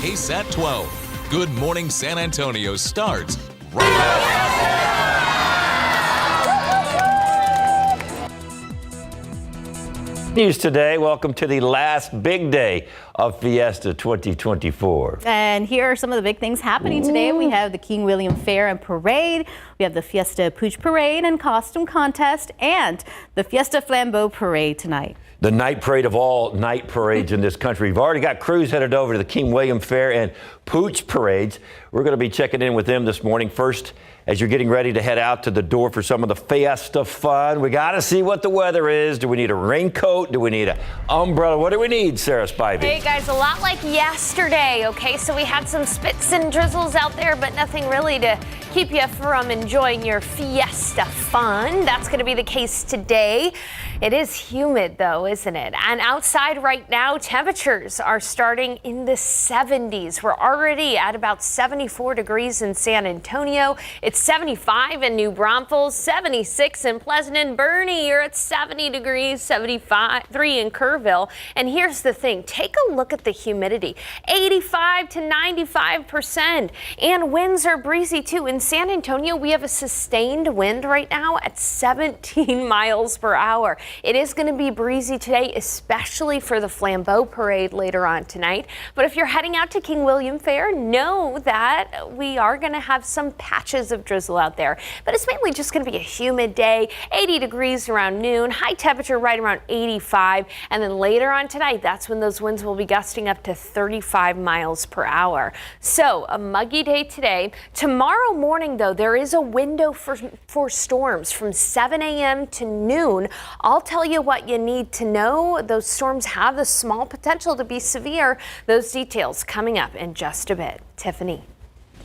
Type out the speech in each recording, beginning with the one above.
KSAT 12. Good Morning San Antonio starts right now. News today. Welcome to the last big day of Fiesta 2024. And here are some of the big things happening today. We have the King William Fair and Parade. We have the Fiesta Pooch Parade and Costume Contest and the Fiesta Flambeau Parade tonight. The night parade of all night parades in this country. We've already got crews headed over to the King William Fair and Pooch Parades. We're going to be checking in with them this morning. First, as you're getting ready to head out to the door for some of the Fiesta fun, we got to see what the weather is. Do we need a raincoat? Do we need an umbrella? What do we need, Sarah Spivey? Hey guys, a lot like yesterday, okay? So we had some spits and drizzles out there, but nothing really to keep you from enjoying your Fiesta fun. That's going to be the case today. It is humid though, isn't it? And outside right now, temperatures are starting in the 70s. We're already at about 74 degrees in San Antonio. It's 75 in New Braunfels, 76 in Pleasant and Bernie. You're at 70 degrees, 73 in Kerrville. And here's the thing, take a look at the humidity, 85 to 95%. And winds are breezy too. In San Antonio, we have a sustained wind right now at 17 miles per hour. It is going to be breezy today, especially for the Flambeau Parade later on tonight. But if you're heading out to King William Fair, know that we are going to have some patches of drizzle out there. But it's mainly just going to be a humid day, 80 degrees around noon, high temperature right around 85. And then later on tonight, that's when those winds will be gusting up to 35 miles per hour. So a muggy day today. Tomorrow morning, though, there is a window for storms from 7 a.m. to noon. I'll tell you what you need to know. Those storms have the small potential to be severe. Those details coming up in just a bit. Tiffany.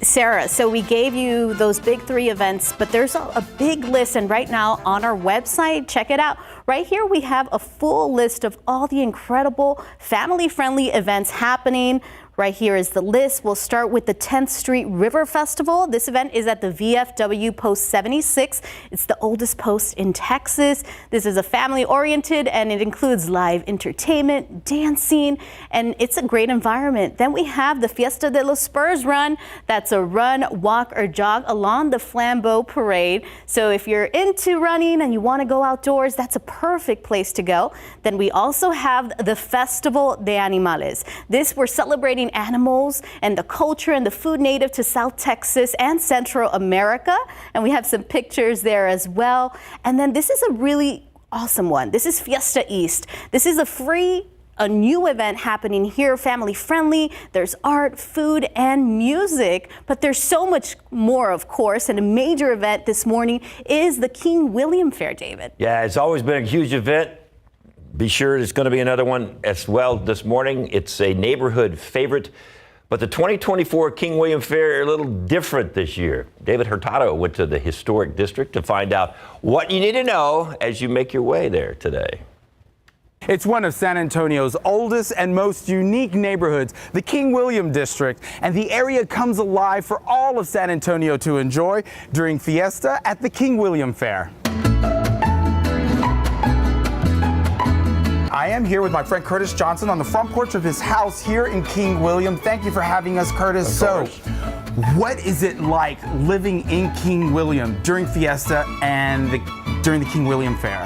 Sarah, so we gave you those big three events, but there's a big list, and right now on our website, check it out. Right here we have a full list of all the incredible family-friendly events happening. Right here is the list. We'll start with the 10th Street River Festival. This event is at the VFW Post 76. It's the oldest post in Texas. This is a family-oriented, and it includes live entertainment, dancing, and it's a great environment. Then we have the Fiesta de los Spurs Run. That's a run, walk, or jog along the Flambeau Parade. So if you're into running and you want to go outdoors, that's a perfect place to go. Then we also have the Festival de Animales. We're celebrating animals and the culture and the food native to South Texas and Central America. And we have some pictures there as well. And then this is a really awesome one. This is Fiesta East. This is a new event happening here, family friendly. There's art, food, and music, but there's so much more, of course. And a major event this morning is the King William Fair, David. Yeah, it's always been a huge event. Be sure there's going to be another one as well this morning. It's a neighborhood favorite, but the 2024 King William Fair are a little different this year. David Hurtado went to the historic district to find out what you need to know as you make your way there today. It's one of San Antonio's oldest and most unique neighborhoods, the King William District, and the area comes alive for all of San Antonio to enjoy during Fiesta at the King William Fair. I am here with my friend Curtis Johnson on the front porch of his house here in King William. Thank you for having us, Curtis. So, what is it like living in King William during Fiesta and during the King William Fair?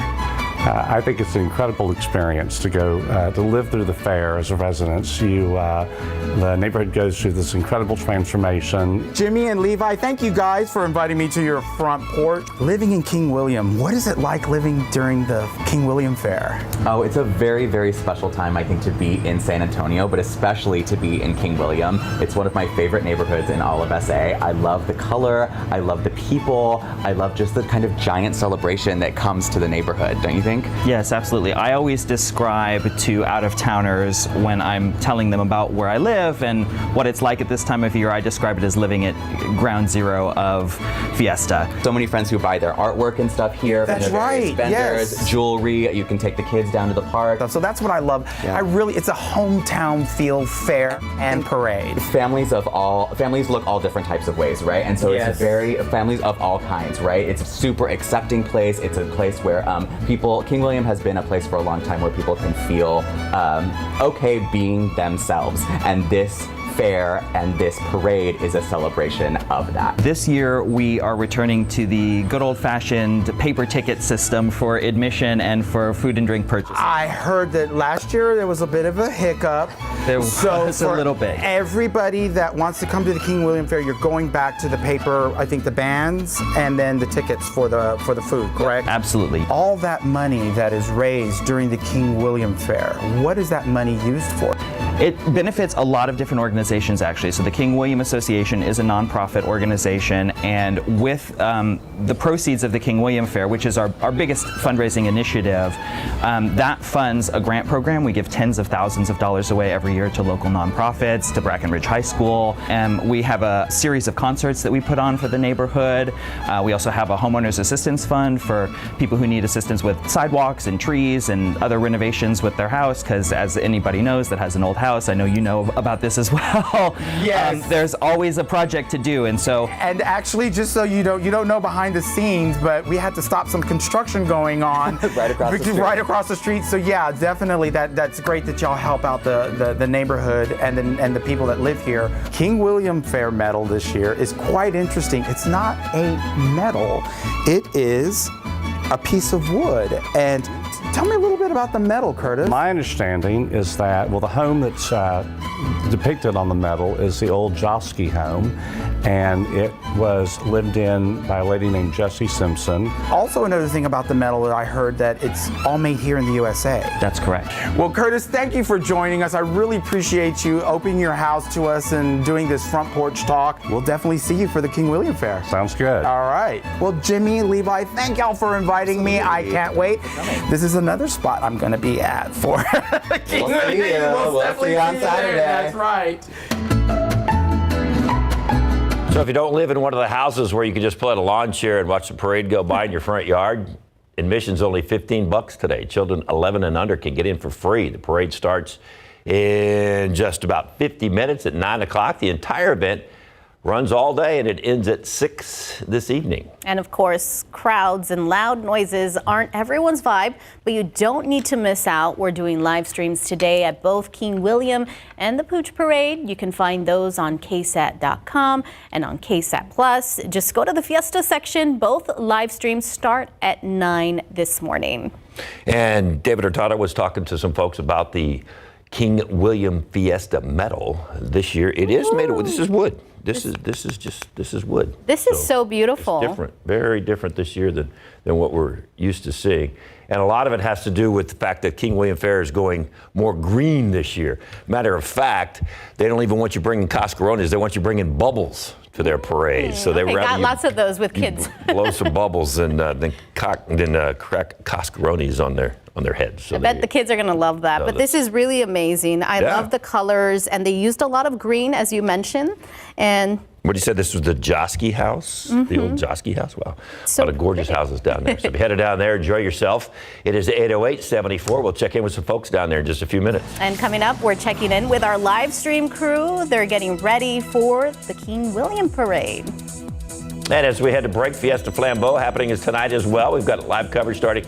I think it's an incredible experience to go to live through the fair as a resident. The neighborhood goes through this incredible transformation. Jimmy and Levi, thank you guys for inviting me to your front porch. Living in King William, what is it like living during the King William Fair? Oh, it's a very, very special time, I think, to be in San Antonio, but especially to be in King William. It's one of my favorite neighborhoods in all of SA. I love the color, I love the people, I love just the kind of giant celebration that comes to the neighborhood, don't you think? Yes, absolutely. I always describe to out-of-towners when I'm telling them about where I live and what it's like at this time of year, I describe it as living at ground zero of Fiesta. So many friends who buy their artwork and stuff here. That's right, vendors, yes. Jewelry, you can take the kids down to the park. So that's what I love. Yeah. It's a hometown feel fair and parade. Families look all different types of ways, right? And so It's families of all kinds, right? It's a super accepting place. It's a place where King William has been a place for a long time where people can feel okay being themselves. And this fair, and this parade is a celebration of that. This year, we are returning to the good old-fashioned paper ticket system for admission and for food and drink purchases. I heard that last year there was a bit of a hiccup. There was a little bit. Everybody that wants to come to the King William Fair, you're going back to the paper, I think the bands, and then the tickets for the food, correct? Absolutely. All that money that is raised during the King William Fair, what is that money used for? It benefits a lot of different organizations, actually. So the King William Association is a nonprofit organization, and with the proceeds of the King William Fair, which is our biggest fundraising initiative, that funds a grant program. We give tens of thousands of dollars away every year to local nonprofits, to Brackenridge High School. We have a series of concerts that we put on for the neighborhood. We also have a homeowners assistance fund for people who need assistance with sidewalks and trees and other renovations with their house, because as anybody knows that has an old house, I know you know about this as well. Yes. There's always a project to do, and so. And actually, just so you don't know behind the scenes, but we had to stop some construction going on Right across the street. Right across the street. So yeah, definitely that's great that y'all help out the neighborhood and the people that live here. King William Fair medal this year is quite interesting. It's not a medal; it is a piece of wood. And tell me a little bit about the medal, Curtis. My understanding is that, well, the home that's depicted on the medal is the old Josky home, and it was lived in by a lady named Jessie Simpson. Also, another thing about the medal that I heard that it's all made here in the USA. That's correct. Well, Curtis, thank you for joining us. I really appreciate you opening your house to us and doing this front porch talk. We'll definitely see you for the King William Fair. Sounds good. All right. Well, Jimmy, Levi, thank y'all for inviting me. I can't wait. This is another spot I'm going to be at for King We'll see you. We'll definitely see you on see there. Saturday. That's right. So if you don't live in one of the houses where you can just pull out a lawn chair and watch the parade go by in your front yard, admission's only $15 today. Children 11 and under can get in for free. The parade starts in just about 50 minutes at 9 o'clock. The entire event runs all day and it ends at 6 this evening. And of course, crowds and loud noises aren't everyone's vibe, but you don't need to miss out. We're doing live streams today at both King William and the Pooch Parade. You can find those on KSAT.com and on KSAT Plus. Just go to the Fiesta section. Both live streams start at 9 this morning. And David Hurtado was talking to some folks about the King William Fiesta medal this year. It is made of wood. This is wood. This is wood. This is so beautiful. It's different, very different this year than what we're used to seeing. And a lot of it has to do with the fact that King William Fair is going more green this year. Matter of fact, they don't even want you bringing cascarones. They want you bringing bubbles to their parade. So they got lots of those with kids. Blow some bubbles and then crack cascarones on their heads. So I bet the kids are going to love that. But this is really amazing. I love the colors, and they used a lot of green, as you mentioned. And what you said, this was the Josky house, the old Josky house. Wow, So a lot of gorgeous houses down there. So if you headed down there, enjoy yourself. It is 8:08:74. We'll check in with some folks down there in just a few minutes. And coming up, we're checking in with our live stream crew. They're getting ready for the King William Parade. And as we head to break, Fiesta Flambeau happening is tonight as well. We've got live coverage starting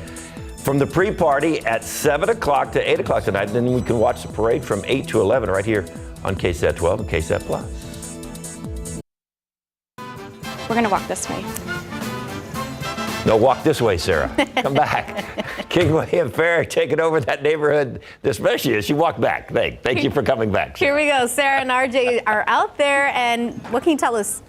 from the pre-party at 7 o'clock to 8 o'clock tonight. And then we can watch the parade from 8 to 11 right here on KSAT 12 and KSAT Plus. We're going to walk this way. No, walk this way, Sarah. Come back. King William Fair taking over that neighborhood, especially as you walk back. Thank you for coming back. Here we go. Sarah and RJ are out there, and what can you tell us?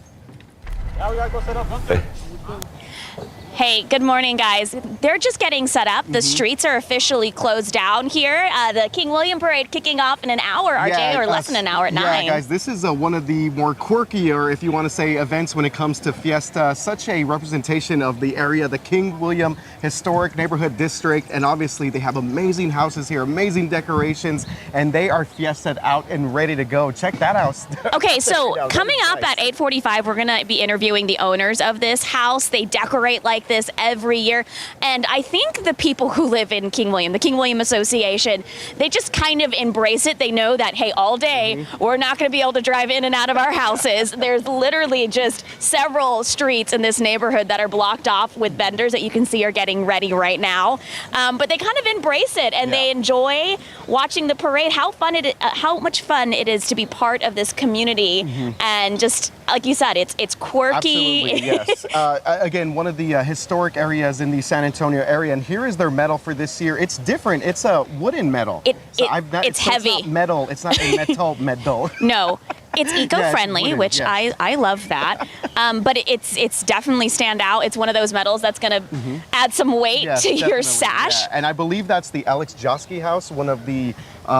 Hey, good morning, guys. They're just getting set up. The streets are officially closed down here. The King William Parade kicking off in an hour, RJ, or less than an hour at 9. Yeah, guys, this is one of the more quirkier, if you want to say, events when it comes to Fiesta. Such a representation of the area, the King William Historic Neighborhood District, and obviously they have amazing houses here, amazing decorations, and they are fiesta'd out and ready to go. Check that out. Okay, so coming up at 8:45, we're going to be interviewing the owners of this house. They decorate like like this every year. And I think the people who live in King William, the King William Association, they just kind of embrace it. They know that, hey, all day we're not going to be able to drive in and out of our houses. There's literally just several streets in this neighborhood that are blocked off with vendors that you can see are getting ready right now. But they kind of embrace it, and they enjoy watching the parade. How much fun it is to be part of this community, and just like you said, it's quirky. Absolutely, yes. Again, one of the historic areas in the San Antonio area, and here is their medal for this year. It's different. It's a wooden medal. It's heavy. It's not metal. It's not a metal medal. No. It's eco-friendly, wooden, which I love that. But it's definitely stand out. It's one of those medals that's going to add some weight to your sash. Yeah. And I believe that's the Alex Joske House, one of the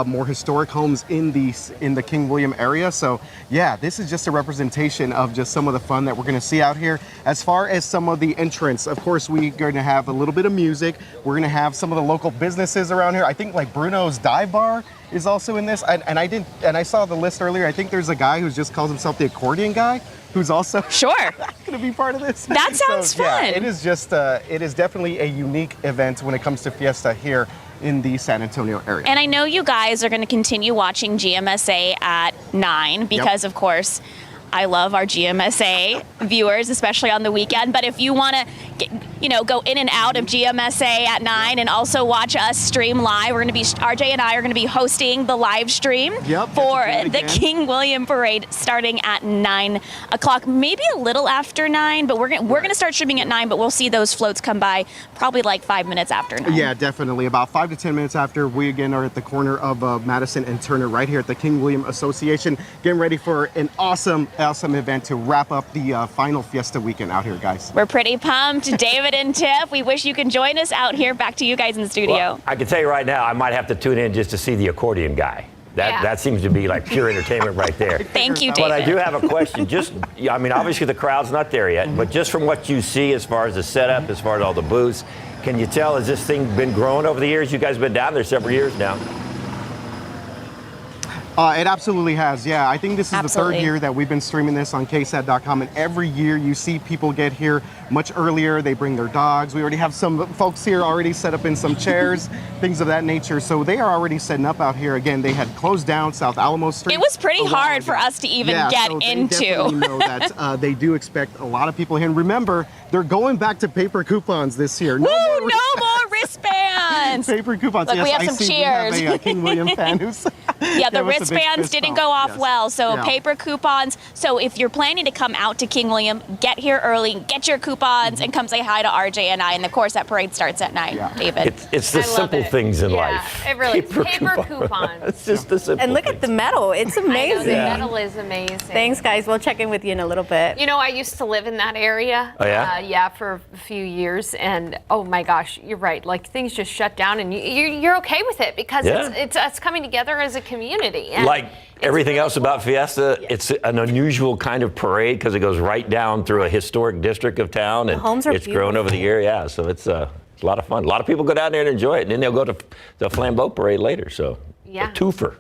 more historic homes in the King William area. So yeah, this is just a representation of just some of the fun that we're going to see out here. As far as some of the entrance, of course, we're going to have a little bit of music. We're going to have some of the local businesses around here. I think like Bruno's Dive Bar is also in this. And I saw the list earlier. I think there's a guy who just calls himself the accordion guy, who's also going to be part of this. That sounds fun. Yeah, it is definitely a unique event when it comes to Fiesta here in the San Antonio area. And I know you guys are going to continue watching GMSA at 9 because, of course, I love our GMSA viewers, especially on the weekend. But if you want to, go in and out of GMSA at 9 and also watch us stream live, RJ and I are going to be hosting the live stream for the King William Parade starting at 9 o'clock, maybe a little after 9. But we're going to start streaming at 9. But we'll see those floats come by probably like 5 minutes after 9. Yeah, definitely. About 5 to 10 minutes after. We again are at the corner of Madison and Turner, right here at the King William Association, getting ready for an awesome event to wrap up the final Fiesta weekend out here, guys. We're pretty pumped. David and Tiff, we wish you can join us out here. Back to you guys in the studio. Well, I can tell you right now, I might have to tune in just to see the accordion guy. That seems to be like pure entertainment right there. Thank you, David. But I do have a question. Obviously the crowd's not there yet, but just from what you see as far as the setup, as far as all the booths, can you tell, has this thing been growing over the years? You guys have been down there several years now. It absolutely has, yeah. I think this is the third year that we've been streaming this on KSAT.com, and every year you see people get here much earlier. They bring their dogs. We already have some folks here already set up in some chairs, things of that nature. So they are already setting up out here. Again, they had closed down South Alamo Street. It was pretty hard for us to even get so into. They definitely know that they do expect a lot of people here. And remember, they're going back to paper coupons this year. No more wristbands. Paper coupons. Look, yes, we have some cheers. We have a King William fan who's the wristbands didn't go off well, so paper coupons. So if you're planning to come out to King William, get here early, get your coupons, and come say hi to RJ and I. And of course, that parade starts at 9. David. It's the simple things in life. It really is. Paper coupons. It's just the simple. And look at the medal. It's amazing. I know, the medal is amazing. Thanks, guys. We'll check in with you in a little bit. I used to live in that area. Oh, yeah? For a few years. And oh my gosh, you're right. Like things just shut down, and you're okay with it because it's us coming together as a community. And like everything else about Fiesta, it's an unusual kind of parade because it goes right down through a historic district of town, and it's grown over the year. Yeah, so it's a lot of fun. A lot of people go down there and enjoy it, and then they'll go to the Flambeau Parade later. So a twofer.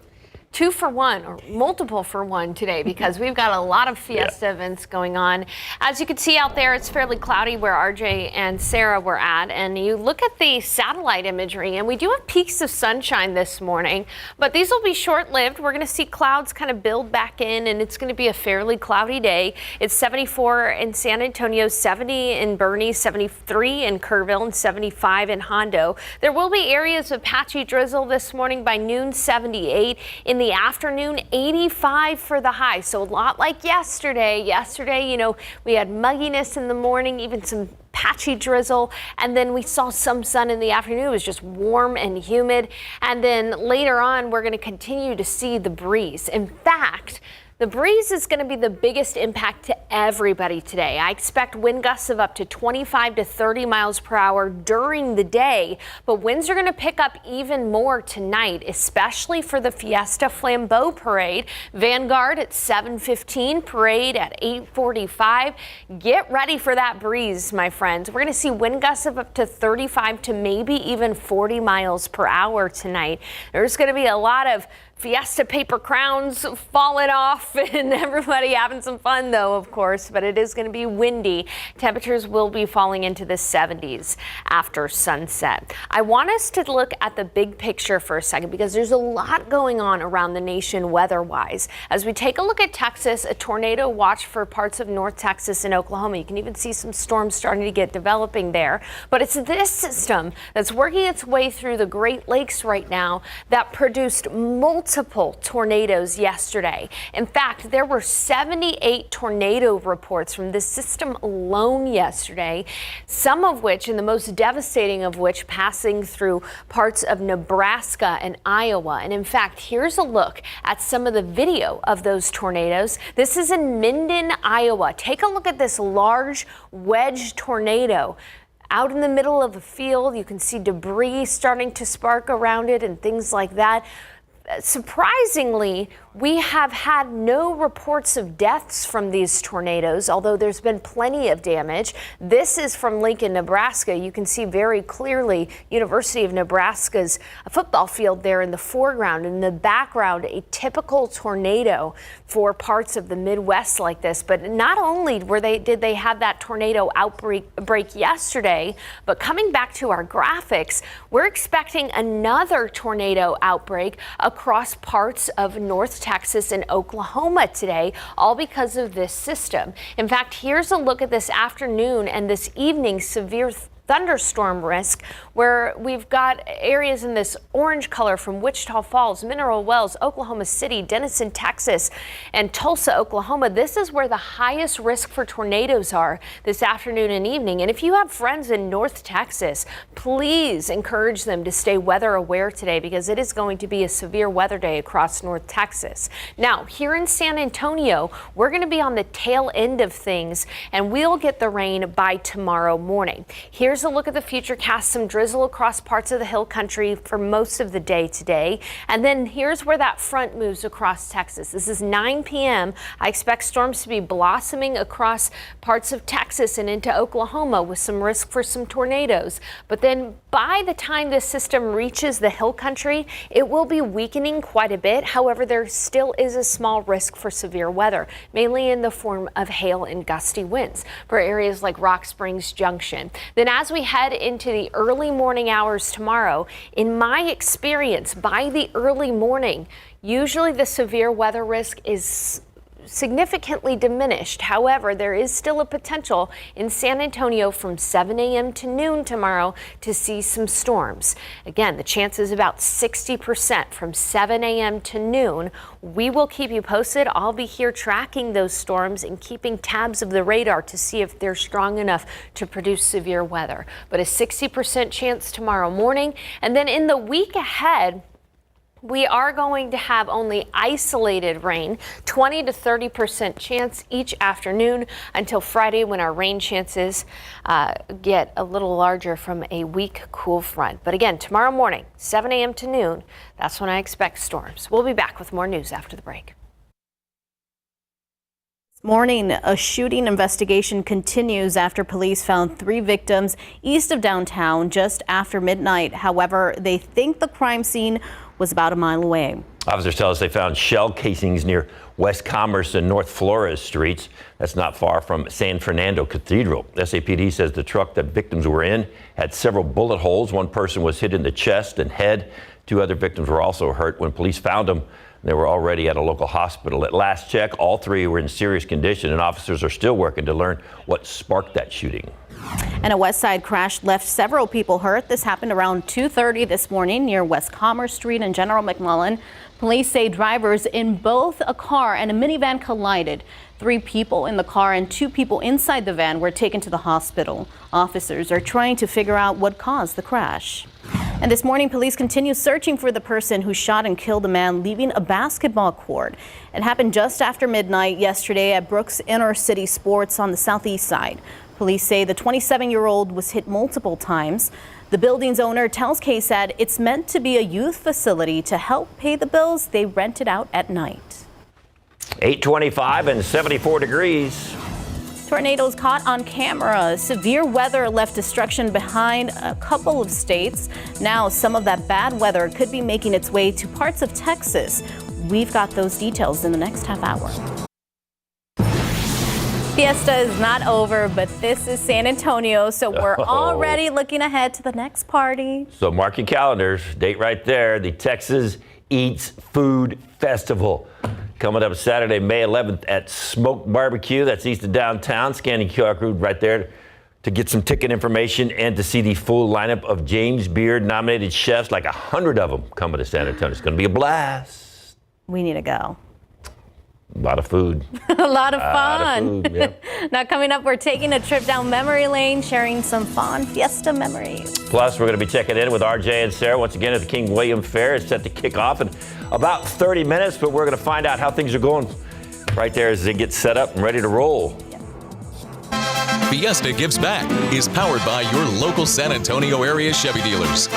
2 for 1 or multiple for 1 today because we've got a lot of Fiesta events going on. As you can see out there, it's fairly cloudy where RJ and Sarah were at, and you look at the satellite imagery and we do have peaks of sunshine this morning, but these will be short-lived. We're going to see clouds kind of build back in, and it's going to be a fairly cloudy day. It's 74 in San Antonio, 70 in Boerne, 73 in Kerrville, and 75 in Hondo. There will be areas of patchy drizzle this morning. By noon, 78. In the afternoon, 85 for the high. So a lot like yesterday. Yesterday, we had mugginess in the morning, even some patchy drizzle, and then we saw some sun in the afternoon. It was just warm and humid. And then later on, we're going to continue to see the breeze. In fact, the breeze is going to be the biggest impact to everybody today. I expect wind gusts of up to 25 to 30 miles per hour during the day, but winds are going to pick up even more tonight, especially for the Fiesta Flambeau Parade. Vanguard at 7:15, parade at 8:45. Get ready for that breeze, my friends. We're going to see wind gusts of up to 35 to maybe even 40 miles per hour tonight. There's going to be a lot of Fiesta paper crowns falling off and everybody having some fun though, of course, but it is going to be windy. Temperatures will be falling into the 70s after sunset. I want us to look at the big picture for a second because there's a lot going on around the nation weather-wise. As we take a look at Texas, a tornado watch for parts of North Texas and Oklahoma. You can even see some storms starting to get developing there, but it's this system that's working its way through the Great Lakes right now that produced multiple tornadoes yesterday. In fact, there were 78 tornado reports from this system alone yesterday, some of which, and the most devastating of which, passing through parts of Nebraska and Iowa. And in fact, here's a look at some of the video of those tornadoes. This is in Minden, Iowa. Take a look at this large wedge tornado. Out in the middle of a field, you can see debris starting to spark around it and things like that. Surprisingly, we have had no reports of deaths from these tornadoes, although there's been plenty of damage. This is from Lincoln, Nebraska. You can see very clearly University of Nebraska's football field there in the foreground. In the background, a typical tornado for parts of the Midwest like this. But not only did they have that tornado outbreak yesterday, but coming back to our graphics, we're expecting another tornado outbreak across parts of North Texas and Oklahoma today, all because of this system. In fact, here's a look at this afternoon and this evening severe thunderstorm risk, where we've got areas in this orange color from Wichita Falls, Mineral Wells, Oklahoma City, Denison, Texas, and Tulsa, Oklahoma. This is where the highest risk for tornadoes are this afternoon and evening. And if you have friends in North Texas, please encourage them to stay weather aware today because it is going to be a severe weather day across North Texas. Now, here in San Antonio, we're going to be on the tail end of things and we'll get the rain by tomorrow morning. Here's a look at the futurecast. Some drizzle across parts of the hill country for most of the day today. And then here's where that front moves across Texas. This is 9 p.m. I expect storms to be blossoming across parts of Texas and into Oklahoma with some risk for some tornadoes. But then by the time this system reaches the hill country, it will be weakening quite a bit. However, there still is a small risk for severe weather, mainly in the form of hail and gusty winds for areas like Rock Springs Junction. Then as we head into the early morning hours tomorrow, in my experience, by the early morning, usually the severe weather risk is significantly diminished. However, there is still a potential in San Antonio from 7 a.m. to noon tomorrow to see some storms. Again, the chance is about 60% from 7 a.m. to noon. We will keep you posted. I'll be here tracking those storms and keeping tabs of the radar to see if they're strong enough to produce severe weather. But a 60% chance tomorrow morning. And then in the week ahead, we are going to have only isolated rain, 20 to 30% chance each afternoon until Friday when our rain chances get a little larger from a weak cool front. But again, tomorrow morning, 7 a.m. to noon, that's when I expect storms. We'll be back with more news after the break. Morning, a shooting investigation continues after police found 3 victims east of downtown just after midnight. However, they think the crime scene was about a mile away. Officers tell us they found shell casings near West Commerce and North Flores streets. That's not far from San Fernando Cathedral. SAPD says the truck that victims were in had several bullet holes. One person was hit in the chest and head. 2 other victims were also hurt. When police found them, they were already at a local hospital. At last check, all 3 were in serious condition, and officers are still working to learn what sparked that shooting. And a West Side crash left several people hurt. This happened around 2:30 this morning near West Commerce Street and General McMullen. Police say drivers in both a car and a minivan collided. 3 people in the car and 2 people inside the van were taken to the hospital. Officers are trying to figure out what caused the crash. And this morning, police continue searching for the person who shot and killed a man leaving a basketball court. It happened just after midnight yesterday at Brooks Inner City Sports on the southeast side. Police say the 27-year-old was hit multiple times. The building's owner tells KSAT it's meant to be a youth facility to help pay the bills they rented out at night. 8:25 and 74 degrees. Tornadoes caught on camera. Severe weather left destruction behind a couple of states. Now, some of that bad weather could be making its way to parts of Texas. We've got those details in the next half hour. Fiesta is not over, but this is San Antonio, so we're already looking ahead to the next party. So mark your calendars. Date right there. The Texas Eats Food Festival. Coming up Saturday, May 11th at Smoked Barbecue. That's east of downtown. Scanning QR code right there to get some ticket information and to see the full lineup of James Beard nominated chefs, like 100 of them coming to San Antonio. It's going to be a blast. We need to go. A lot of food. A lot of fun. Food, yeah. Now coming up, we're taking a trip down memory lane, sharing some fun Fiesta memories. Plus, we're going to be checking in with RJ and Sarah once again at the King William Fair. It's set to kick off in about 30 minutes, but we're going to find out how things are going right there as they get set up and ready to roll. Fiesta Gives Back is powered by your local San Antonio area Chevy dealers.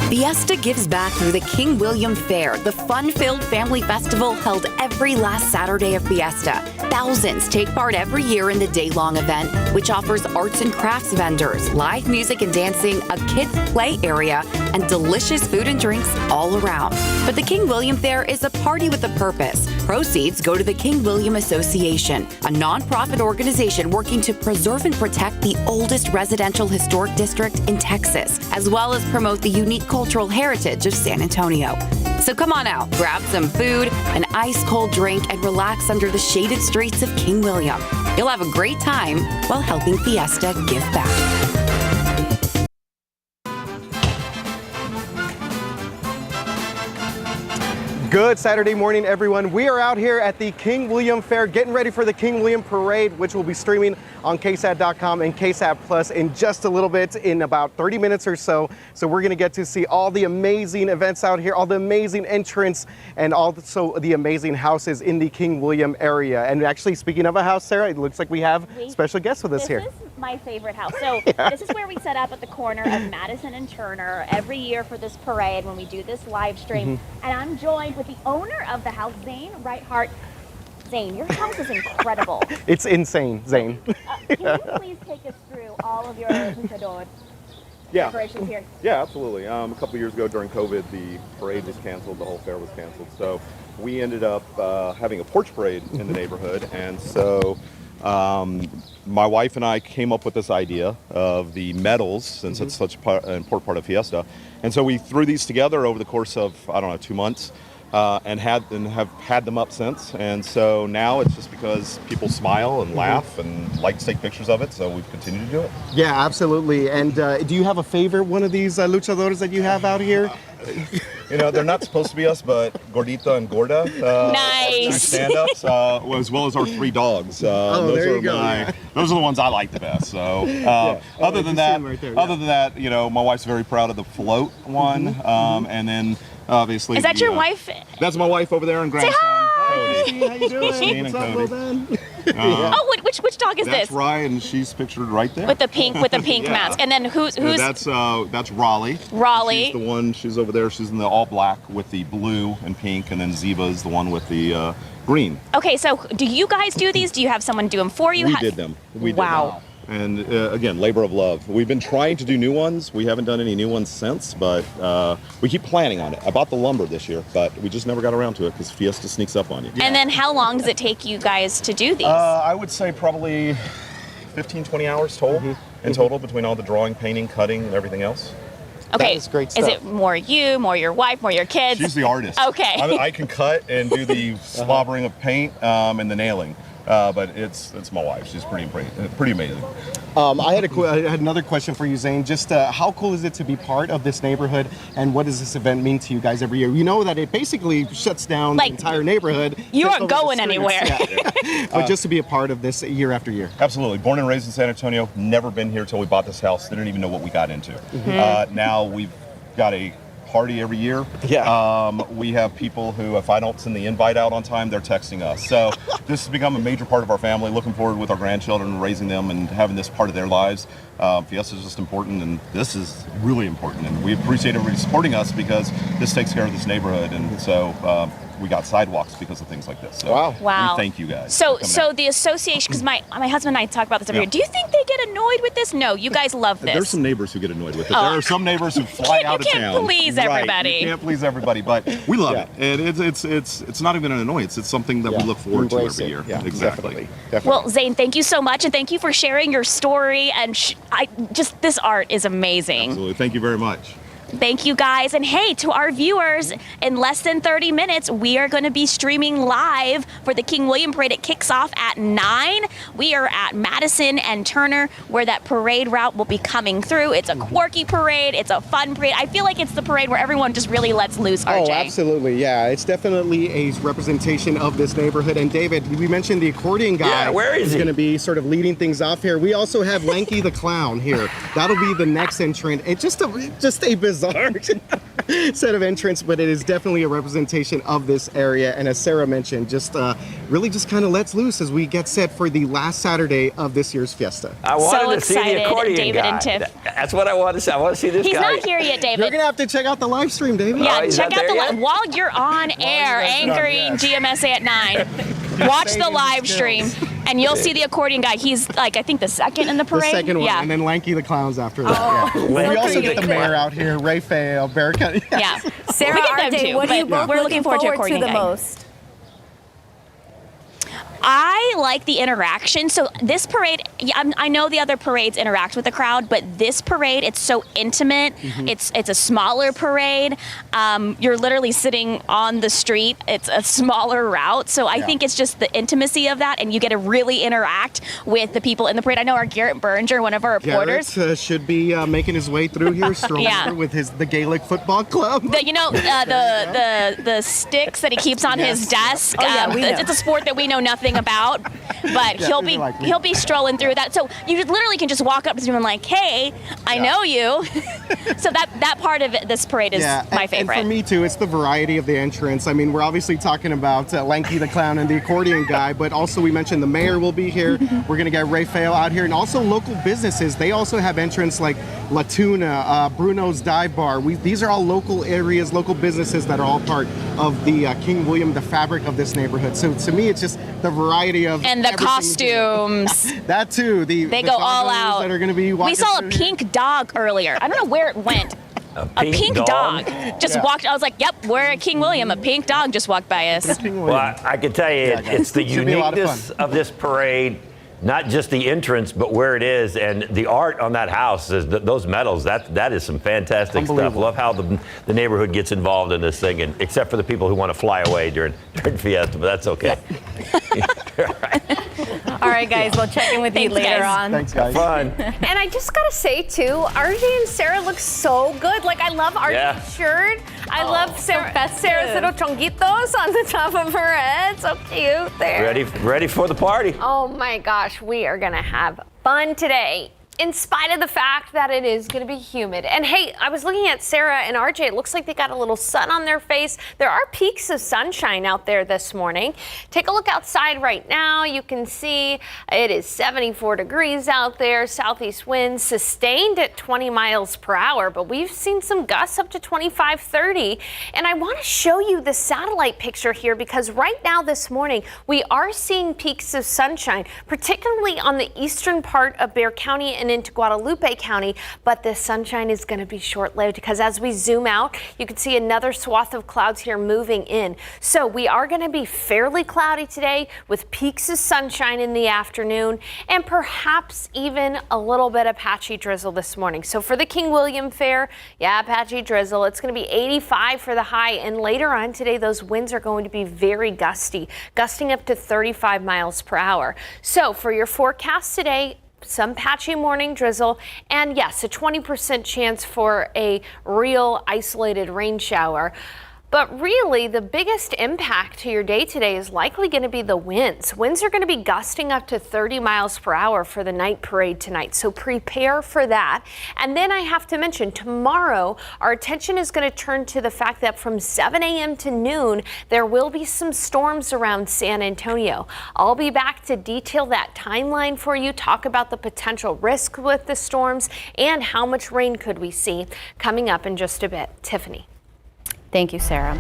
Fiesta gives back through the King William Fair, the fun-filled family festival held every last Saturday of Fiesta. Thousands take part every year in the day-long event, which offers arts and crafts vendors, live music and dancing, a kids' play area, and delicious food and drinks all around. But the King William Fair is a party with a purpose. Proceeds go to the King William Association, a nonprofit organization working to preserve and protect the oldest residential historic district in Texas, as well as promote the unique cultural heritage of San Antonio. So come on out, grab some food, an ice-cold drink, and relax under the shaded streets of King William. You'll have a great time while helping Fiesta give back. Good Saturday morning, everyone. We are out here at the King William Fair, getting ready for the King William Parade, which will be streaming on KSAT.com and KSAT Plus in just a little bit, in about 30 minutes or so. So we're going to get to see all the amazing events out here, all the amazing entrants, and also the amazing houses in the King William area. And actually, speaking of a house, Sarah, it looks like we have special guests with us here. This is my favorite house. So this is where we set up at the corner of Madison and Turner every year for this parade when we do this live stream. And I'm joined with the owner of the house, Zane Reithart. Zane, your house is incredible. It's insane, Zane. Can you please take us through all of your preparations here? Yeah, absolutely. A couple years ago during COVID, the parade was canceled, the whole fair was canceled. So we ended up having a porch parade in the neighborhood. And so my wife and I came up with this idea of the medals, since it's such an important part of Fiesta. And so we threw these together over the course of, 2 months. And have had them up since. And so now it's just because people smile and laugh and like to take pictures of it, so we've continued to do it. Yeah, absolutely. And do you have a favorite one of these luchadores that you have out here? They're not supposed to be us, but Gordita and Gorda. Nice. Stand-ups, as well as our 3 dogs. Those are the ones I like the best. So other than that, my wife's very proud of the float one. And then obviously, is that your wife? That's my wife over there and grandson. Cody. How you doing? What's up, Cody? Oh, which dog is that's this? Ryan. She's pictured right there with the pink mask. And then who's that's Raleigh. Raleigh. She's the one. She's over there. She's in the all black with the blue and pink, and then Ziva is the one with the green. Okay, so do you guys do these? Do you have someone do them for you? We did them. Wow. And again, labor of love. We've been trying to do new ones. We haven't done any new ones since, but we keep planning on it. I bought the lumber this year, but we just never got around to it because Fiesta sneaks up on you. And then how long does it take you guys to do these? I would say probably 15, 20 hours total in total between all the drawing, painting, cutting, and everything else. Okay, is great stuff. Is it more you, more your wife, more your kids? She's the artist. Okay. I can cut and do the slobbering of paint and the nailing. But it's my wife. She's pretty amazing. I had another question for you, Zane. Just how cool is it to be part of this neighborhood, and what does this event mean to you guys every year? You know that it basically shuts down the entire neighborhood. You aren't going anywhere. But just to be a part of this year after year. Absolutely. Born and raised in San Antonio. Never been here till we bought this house. Didn't even know what we got into. Now we've got a party every year. We have people who, if I don't send the invite out on time, they're texting us. So this has become a major part of our family. Looking forward with our grandchildren, raising them and having this part of their lives. Fiesta is just important, and this is really important. And we appreciate everybody supporting us because this takes care of this neighborhood. And so we got sidewalks because of things like this. So Wow. we thank you guys. So for coming out. the association, because my husband and I talk about this every year. Do you think they get annoyed with this? No, you guys love this. There's some neighbors who get annoyed with it. There are some neighbors who fly out of town. You can't please everybody. Right. You can't please everybody, but we love it. And it's not even an annoyance. It's something that we look forward to every year. Yeah, exactly. Definitely. Well, Zane, thank you so much, and thank you for sharing your story. And this art is amazing. Absolutely. Thank you very much. Thank you, guys. And hey, to our viewers, in less than 30 minutes, we are going to be streaming live for the King William Parade. It kicks off at 9. We are at Madison and Turner, where that parade route will be coming through. It's a quirky parade. It's a fun parade. I feel like it's the parade where everyone just really lets loose, RJ. Oh, absolutely. Yeah, it's definitely a representation of this neighborhood. And David, we mentioned the accordion guy. Yeah, where is he? Going to be sort of leading things off here. We also have Lanky the Clown here. That'll be the next entrant. It's just a bizarre set of entrants, but it is definitely a representation of this area. And as Sarah mentioned, really just kind of lets loose as we get set for the last Saturday of this year's Fiesta. I wanted to see the accordion David guy. and Tiff. That's what I want to see. I want to see this He's guy. not here yet, David. You're gonna have to check out the live stream, David. Yeah, he's check not out there the yet? while you're on air anchoring GMSA at 9. Watch the live stream, and you'll see the accordion guy. He's like, I think the second in the parade. The second one, yeah. and then Lanky the Clown's after that. Oh. We also Pretty get the good. mayor out here, Ray Faye, Bear County. Yeah. Sarah, We get them RJ, too, what are you but both we're looking forward to accordion the guy. most? I like the interaction. So this parade, I know the other parades interact with the crowd, but this parade, it's so intimate. It's a smaller parade. You're literally sitting on the street. It's a smaller route. So I think it's just the intimacy of that, and you get to really interact with the people in the parade. I know our Garrett Berger, one of our reporters. Garrett should be making his way through here, strolling through with the Gaelic Football Club. The sticks that he keeps on his desk. It's a sport that we know nothing about, but he'll be strolling through that. So you literally can just walk up to him and like, hey, I know you. So that part of this parade is my favorite. And for me too, it's the variety of the entrance. I mean, we're obviously talking about Lanky the Clown and the accordion guy, but also we mentioned the mayor will be here. We're gonna get Ray Faye out here, and also local businesses. They also have entrance like La Tuna, Bruno's Dive Bar. These are all local areas, local businesses that are all part of the King William, the fabric of this neighborhood. So to me, it's just the variety of and the costumes. That too. They go all out. That are going to be. We saw a pink dog earlier. I don't know where it went. A pink dog just walked. I was like, "Yep, we're at King William." A pink dog just walked by us. Well, I can tell you, it's the uniqueness of this parade. Not just the entrance, but where it is, and the art on that house is those medals. That is some fantastic stuff. Love how the neighborhood gets involved in this thing, and except for the people who want to fly away during Fiesta, but that's okay. All right, guys, we'll check in with you later on. Thanks, guys. Fun. And I just gotta say too, RJ and Sarah look so good. Like I love RJ's shirt. I love Sarah's little chonguitos on the top of her head. So cute there. Ready for the party. Oh my gosh, we are gonna have fun today. In spite of the fact that it is going to be humid. And hey, I was looking at Sarah and RJ. It looks like they got a little sun on their face. There are peaks of sunshine out there this morning. Take a look outside right now. You can see it is 74 degrees out there. Southeast winds sustained at 20 miles per hour, but we've seen some gusts up to 25, 30. And I want to show you the satellite picture here because right now this morning, we are seeing peaks of sunshine, particularly on the eastern part of Bexar County and into Guadalupe County, but the sunshine is going to be short-lived because as we zoom out, you can see another swath of clouds here moving in. So we are going to be fairly cloudy today with peaks of sunshine in the afternoon and perhaps even a little bit of patchy drizzle this morning. So for the King William Fair, patchy drizzle. It's going to be 85 for the high, and later on today, those winds are going to be very gusty, gusting up to 35 miles per hour. So for your forecast today, some patchy morning drizzle, and yes, a 20% chance for a real isolated rain shower. But really, the biggest impact to your day today is likely going to be the winds. Winds are going to be gusting up to 30 miles per hour for the night parade tonight, so prepare for that. And then I have to mention, tomorrow, our attention is going to turn to the fact that from 7 a.m. to noon, there will be some storms around San Antonio. I'll be back to detail that timeline for you, talk about the potential risk with the storms, and how much rain could we see coming up in just a bit. Tiffany. Thank you, Sarah.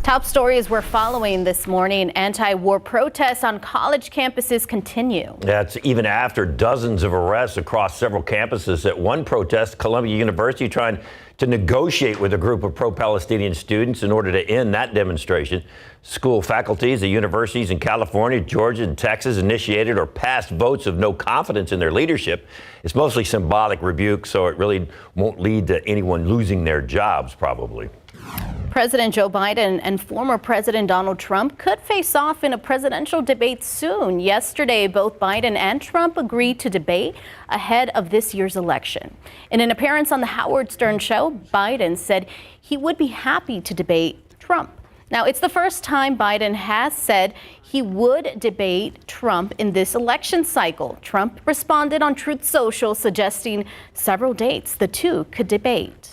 Top stories we're following this morning. Anti-war protests on college campuses continue. That's even after dozens of arrests across several campuses. At one protest, Columbia University trying to negotiate with a group of pro-Palestinian students in order to end that demonstration. School faculties at universities in California, Georgia, and Texas initiated or passed votes of no confidence in their leadership. It's mostly symbolic rebuke, so it really won't lead to anyone losing their jobs, probably. President Joe Biden and former President Donald Trump could face off in a presidential debate soon. Yesterday, both Biden and Trump agreed to debate ahead of this year's election. In an appearance on the Howard Stern show, Biden said he would be happy to debate Trump. Now, it's the first time Biden has said he would debate Trump in this election cycle. Trump responded on Truth Social, suggesting several dates the two could debate.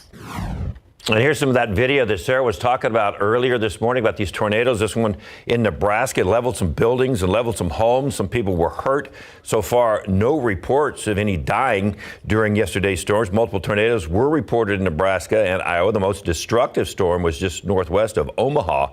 And here's some of that video that Sarah was talking about earlier this morning about these tornadoes. This one in Nebraska leveled some buildings and leveled some homes. Some people were hurt. So far, no reports of any dying during yesterday's storms. Multiple tornadoes were reported in Nebraska and Iowa. The most destructive storm was just northwest of Omaha.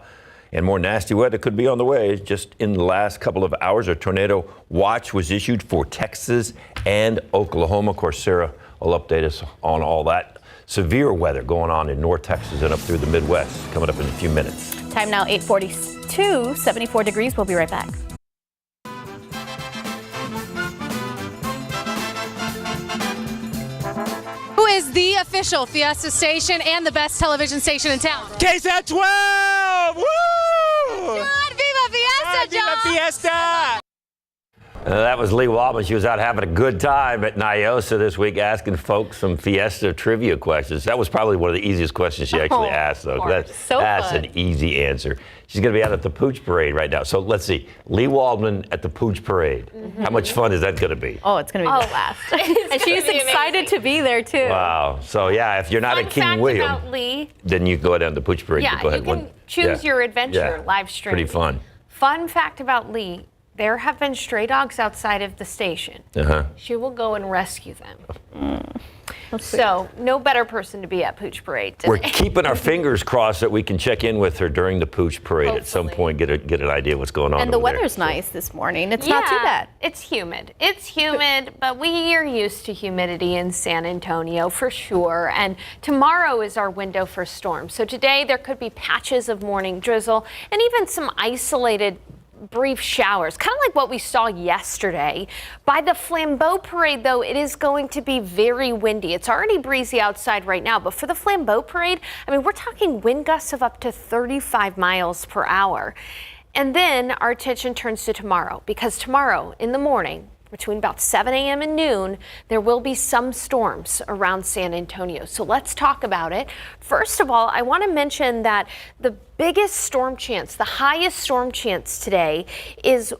And more nasty weather could be on the way. Just in the last couple of hours, a tornado watch was issued for Texas and Oklahoma. Of course, Sarah will update us on all that severe weather going on in North Texas and up through the Midwest coming up in a few minutes. Time now 8:42, 74 degrees. We'll be right back. Who is the official Fiesta station and the best television station in town? KSAT 12! Woo! John, Viva Fiesta, John! Viva Fiesta! That was Lee Waldman. She was out having a good time at NIOSA this week asking folks some Fiesta trivia questions. That was probably one of the easiest questions she actually asked, though. That's an easy answer. She's going to be out at the Pooch Parade right now. So let's see. Lee Waldman at the Pooch Parade. Mm-hmm. How much fun is that going to be? Oh, it's going to be a blast. And she's excited to be there, too. Wow. So, yeah, if you're not at King William, about Lee, then you can go down to the Pooch Parade. Yeah, go ahead. you can choose your adventure live stream. Pretty fun. Fun fact about Lee. There have been stray dogs outside of the station. She will go and rescue them. So, no better person to be at Pooch Parade today. We're keeping our fingers crossed that we can check in with her during the Pooch Parade at some point, get an idea of what's going on. And the weather's nice this morning. It's not too bad. It's humid. It's humid, but we are used to humidity in San Antonio for sure. And tomorrow is our window for storms. So today there could be patches of morning drizzle and even some isolated brief showers, kind of like what we saw yesterday. By the Flambeau Parade, though, it is going to be very windy. It's already breezy outside right now, but for the Flambeau Parade, I mean, we're talking wind gusts of up to 35 miles per hour. And then our attention turns to tomorrow, because tomorrow in the morning, between about 7 a.m. and noon, there will be some storms around San Antonio. So let's talk about it. First of all, I want to mention that the biggest storm chance, the highest storm chance today is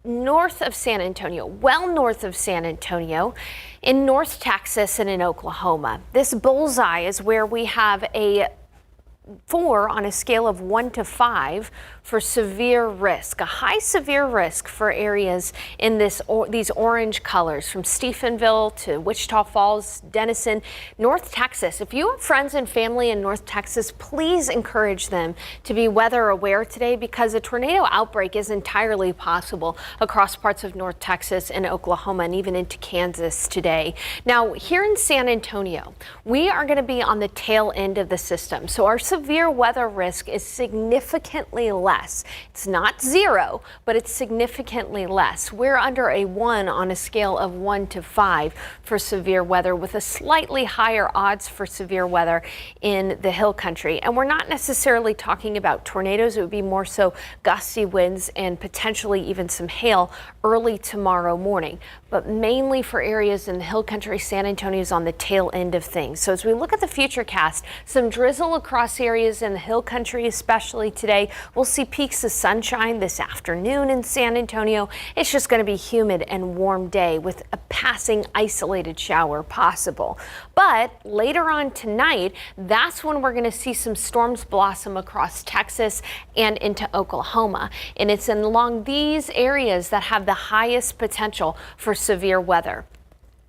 north of San Antonio, well north of San Antonio, in North Texas and in Oklahoma. This bullseye is where we have a 4 on a scale of 1 to 5 for severe risk, a high severe risk for areas in these orange colors from Stephenville to Wichita Falls, Denison, North Texas. If you have friends and family in North Texas, please encourage them to be weather aware today, because a tornado outbreak is entirely possible across parts of North Texas and Oklahoma and even into Kansas today. Now, here in San Antonio, we are going to be on the tail end of the system, so our severe weather risk is significantly less less. It's not 0, but it's significantly less. We're under a 1 on a scale of 1 to 5 for severe weather, with a slightly higher odds for severe weather in the hill country. And we're not necessarily talking about tornadoes. It would be more so gusty winds and potentially even some hail early tomorrow morning, but mainly for areas in the hill country. San Antonio is on the tail end of things. So as we look at the futurecast, some drizzle across areas in the hill country, especially today. We'll see peaks of sunshine this afternoon in San Antonio. It's just going to be humid and warm day with a passing isolated shower possible. But later on tonight, that's when we're going to see some storms blossom across Texas and into Oklahoma. And it's along these areas that have the highest potential for severe weather.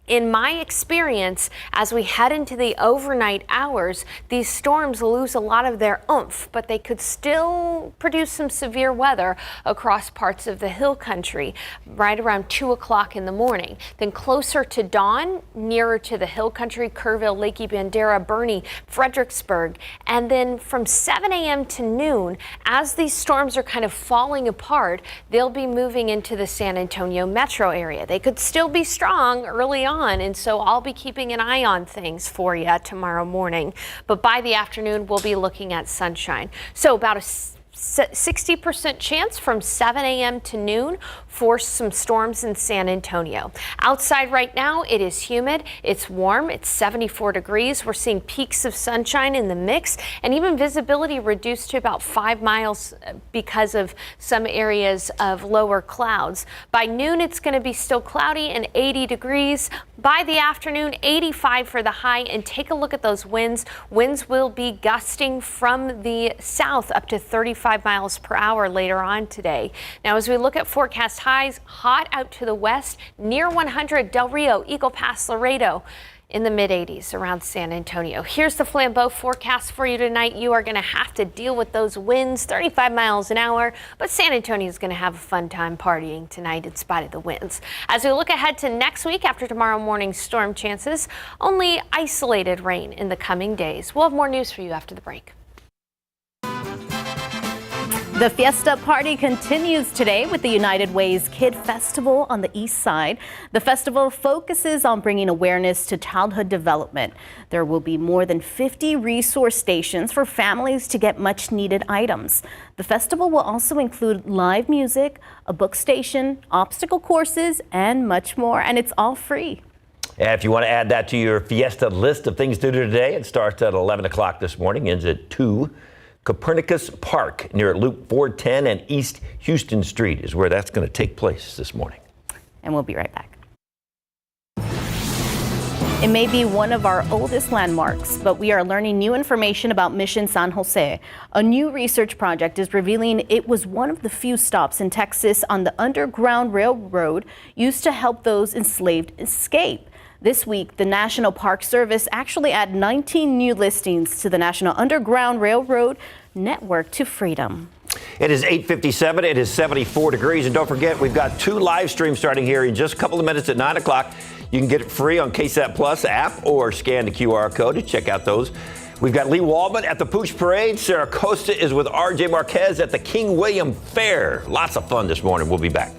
In my experience, as we head into the overnight hours, these storms lose a lot of their oomph, but they could still produce some severe weather across parts of the hill country right around 2 o'clock in the morning. Then closer to dawn, nearer to the hill country, Kerrville, Lakey, Bandera, Bernie, Fredericksburg. And then from 7 a.m. to noon, as these storms are kind of falling apart, they'll be moving into the San Antonio metro area. They could still be strong early on, and so I'll be keeping an eye on things for you tomorrow morning. But by the afternoon, we'll be looking at sunshine. So about a 60% chance from 7 a.m. to noon for some storms in San Antonio. Outside right now, it is humid, it's warm, it's 74 degrees. We're seeing peaks of sunshine in the mix, and even visibility reduced to about 5 miles because of some areas of lower clouds. By noon, it's going to be still cloudy and 80 degrees. By the afternoon, 85 for the high, and take a look at those winds. Winds will be gusting from the south up to 35 miles per hour later on today. Now, as we look at forecast highs, hot out to the west, near 100, Del Rio, Eagle Pass, Laredo, in the mid-80s around San Antonio. Here's the Flambeau forecast for you tonight. You are going to have to deal with those winds, 35 miles an hour, but San Antonio is going to have a fun time partying tonight in spite of the winds. As we look ahead to next week, after tomorrow morning's storm chances, only isolated rain in the coming days. We'll have more news for you after the break. The Fiesta Party continues today with the United Way's Kid Festival on the East Side. The festival focuses on bringing awareness to childhood development. There will be more than 50 resource stations for families to get much needed items. The festival will also include live music, a book station, obstacle courses, and much more, and it's all free. And if you want to add that to your Fiesta list of things to do today, it starts at 11 o'clock this morning, ends at 2. Copernicus Park near Loop 410 and East Houston Street is where that's going to take place this morning. And we'll be right back. It may be one of our oldest landmarks, but we are learning new information about Mission San Jose. A new research project is revealing it was one of the few stops in Texas on the Underground Railroad used to help those enslaved escape. This week, the National Park Service actually added 19 new listings to the National Underground Railroad Network to Freedom. It is 8:57. It is 74 degrees. And don't forget, we've got 2 live streams starting here in just a couple of minutes at 9 o'clock. You can get it free on KSAT Plus app or scan the QR code to check out those. We've got Lee Waldman at the Pooch Parade. Sarah Costa is with RJ Marquez at the King William Fair. Lots of fun this morning. We'll be back.